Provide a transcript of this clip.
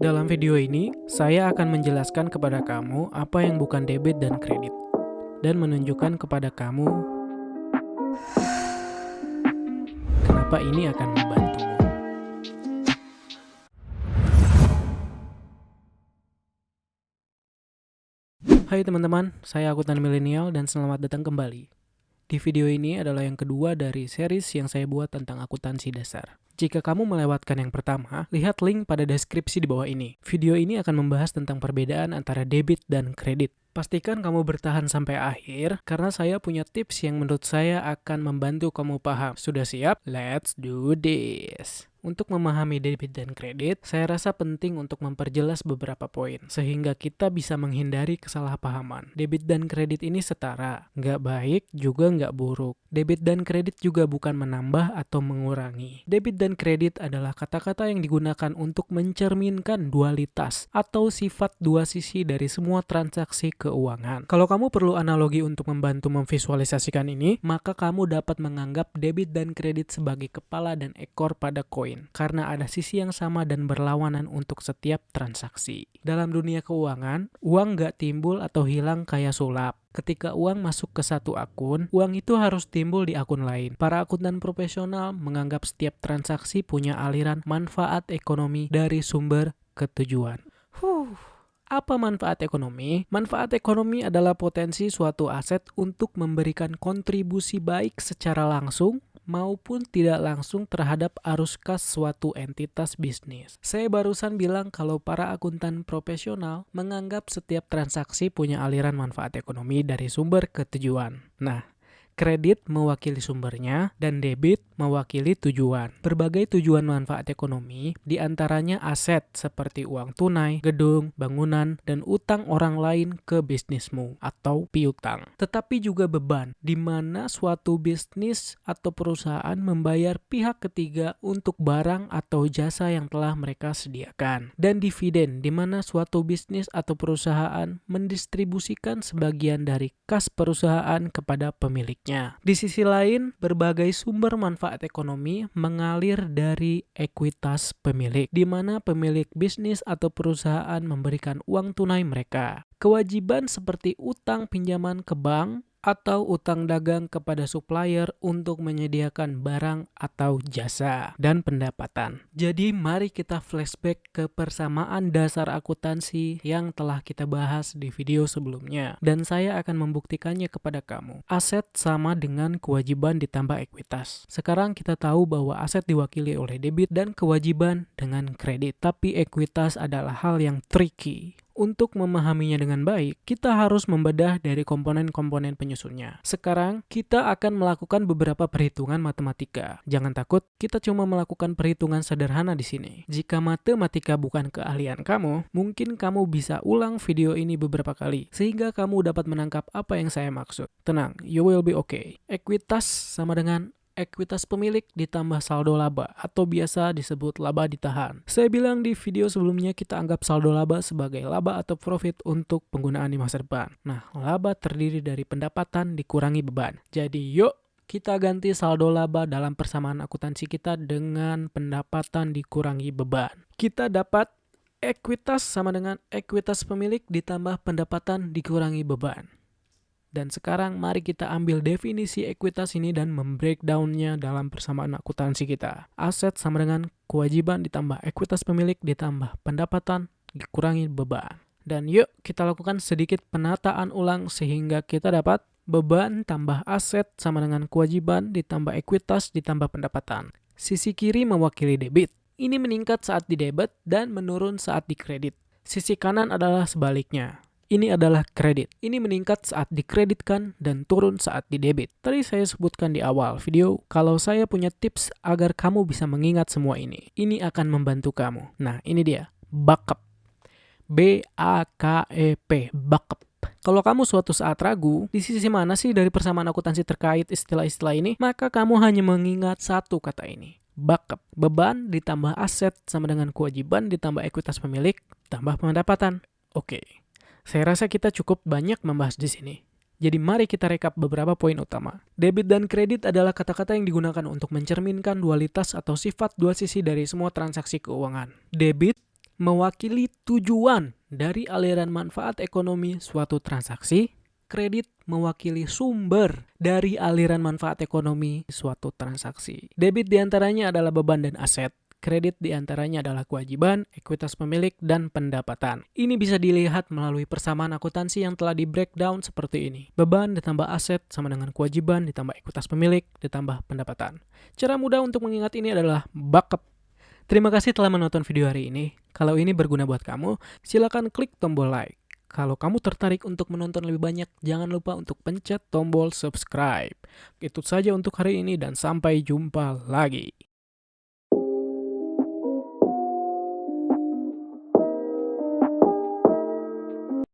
Dalam video ini, saya akan menjelaskan kepada kamu apa yang bukan debit dan kredit, dan menunjukkan kepada kamu kenapa ini akan membantumu. Hai teman-teman, saya Akuntan Milenial dan selamat datang kembali. Di video ini adalah yang kedua dari series yang saya buat tentang akuntansi dasar. Jika kamu melewatkan yang pertama, lihat link pada deskripsi di bawah ini. Video ini akan membahas tentang perbedaan antara debit dan kredit. Pastikan kamu bertahan sampai akhir, karena saya punya tips yang menurut saya akan membantu kamu paham. Sudah siap? Let's do this! Untuk memahami debit dan kredit, saya rasa penting untuk memperjelas beberapa poin, sehingga kita bisa menghindari kesalahpahaman. Debit dan kredit ini setara, nggak baik juga nggak buruk. Debit dan kredit juga bukan menambah atau mengurangi. Debit dan kredit adalah kata-kata yang digunakan untuk mencerminkan dualitas atau sifat dua sisi dari semua transaksi keuangan. Kalau kamu perlu analogi untuk membantu memvisualisasikan ini, maka kamu dapat menganggap debit dan kredit sebagai kepala dan ekor pada koin, karena ada sisi yang sama dan berlawanan untuk setiap transaksi. Dalam dunia keuangan, uang nggak timbul atau hilang kayak sulap. Ketika uang masuk ke satu akun, uang itu harus timbul di akun lain. Para akuntan profesional menganggap setiap transaksi punya aliran manfaat ekonomi dari sumber ke tujuan. Apa manfaat ekonomi? Manfaat ekonomi adalah potensi suatu aset untuk memberikan kontribusi baik secara langsung maupun tidak langsung terhadap arus kas suatu entitas bisnis. Saya barusan bilang kalau para akuntan profesional menganggap setiap transaksi punya aliran manfaat ekonomi dari sumber ke tujuan. Nah, kredit mewakili sumbernya dan debit mewakili tujuan. Berbagai tujuan manfaat ekonomi diantaranya aset seperti uang tunai, gedung, bangunan, dan utang orang lain ke bisnismu atau piutang. Tetapi juga beban, di mana suatu bisnis atau perusahaan membayar pihak ketiga untuk barang atau jasa yang telah mereka sediakan. Dan dividen, di mana suatu bisnis atau perusahaan mendistribusikan sebagian dari kas perusahaan kepada pemiliknya. Di sisi lain, berbagai sumber manfaat ekonomi mengalir dari ekuitas pemilik, di mana pemilik bisnis atau perusahaan memberikan uang tunai mereka. Kewajiban seperti utang pinjaman ke bank atau utang dagang kepada supplier untuk menyediakan barang atau jasa, dan pendapatan. Jadi mari kita flashback ke persamaan dasar akuntansi yang telah kita bahas di video sebelumnya, dan saya akan membuktikannya kepada kamu. Aset sama dengan kewajiban ditambah ekuitas. Sekarang kita tahu bahwa aset diwakili oleh debit dan kewajiban dengan kredit, tapi ekuitas adalah hal yang tricky. Untuk memahaminya dengan baik, kita harus membedah dari komponen-komponen penyusunnya. Sekarang, kita akan melakukan beberapa perhitungan matematika. Jangan takut, kita cuma melakukan perhitungan sederhana di sini. Jika matematika bukan keahlian kamu, mungkin kamu bisa ulang video ini beberapa kali, sehingga kamu dapat menangkap apa yang saya maksud. Tenang, you will be okay. Ekuitas sama dengan ekuitas pemilik ditambah saldo laba atau biasa disebut laba ditahan. Saya bilang di video sebelumnya kita anggap saldo laba sebagai laba atau profit untuk penggunaan di masa depan. Nah, laba terdiri dari pendapatan dikurangi beban. Jadi yuk kita ganti saldo laba dalam persamaan akuntansi kita dengan pendapatan dikurangi beban. Kita dapat ekuitas sama dengan ekuitas pemilik ditambah pendapatan dikurangi beban. Dan sekarang mari kita ambil definisi ekuitas ini dan membreakdownnya dalam persamaan akuntansi kita. Aset sama dengan kewajiban ditambah ekuitas pemilik ditambah pendapatan dikurangi beban. Dan yuk kita lakukan sedikit penataan ulang sehingga kita dapat beban tambah aset sama dengan kewajiban ditambah ekuitas ditambah pendapatan. Sisi kiri mewakili debit. Ini meningkat saat di debit dan menurun saat di kredit. Sisi kanan adalah sebaliknya. Ini adalah kredit. Ini meningkat saat dikreditkan dan turun saat di debit. Tadi saya sebutkan di awal video, kalau saya punya tips agar kamu bisa mengingat semua ini. Ini akan membantu kamu. Nah, ini dia. Backup. B-A-K-E-P. Backup. Kalau kamu suatu saat ragu, di sisi mana sih dari persamaan akuntansi terkait istilah-istilah ini, maka kamu hanya mengingat satu kata ini. Backup. Beban ditambah aset sama dengan kewajiban ditambah ekuitas pemilik tambah pendapatan. Oke. Saya rasa kita cukup banyak membahas di sini. Jadi mari kita rekap beberapa poin utama. Debit dan kredit adalah kata-kata yang digunakan untuk mencerminkan dualitas atau sifat dua sisi dari semua transaksi keuangan. Debit mewakili tujuan dari aliran manfaat ekonomi suatu transaksi. Kredit mewakili sumber dari aliran manfaat ekonomi suatu transaksi. Debit diantaranya adalah beban dan aset. Kredit diantaranya adalah kewajiban, ekuitas pemilik, dan pendapatan. Ini bisa dilihat melalui persamaan akuntansi yang telah di-breakdown seperti ini. Beban ditambah aset sama dengan kewajiban ditambah ekuitas pemilik ditambah pendapatan. Cara mudah untuk mengingat ini adalah backup. Terima kasih telah menonton video hari ini. Kalau ini berguna buat kamu, silakan klik tombol like. Kalau kamu tertarik untuk menonton lebih banyak, jangan lupa untuk pencet tombol subscribe. Itu saja untuk hari ini dan sampai jumpa lagi.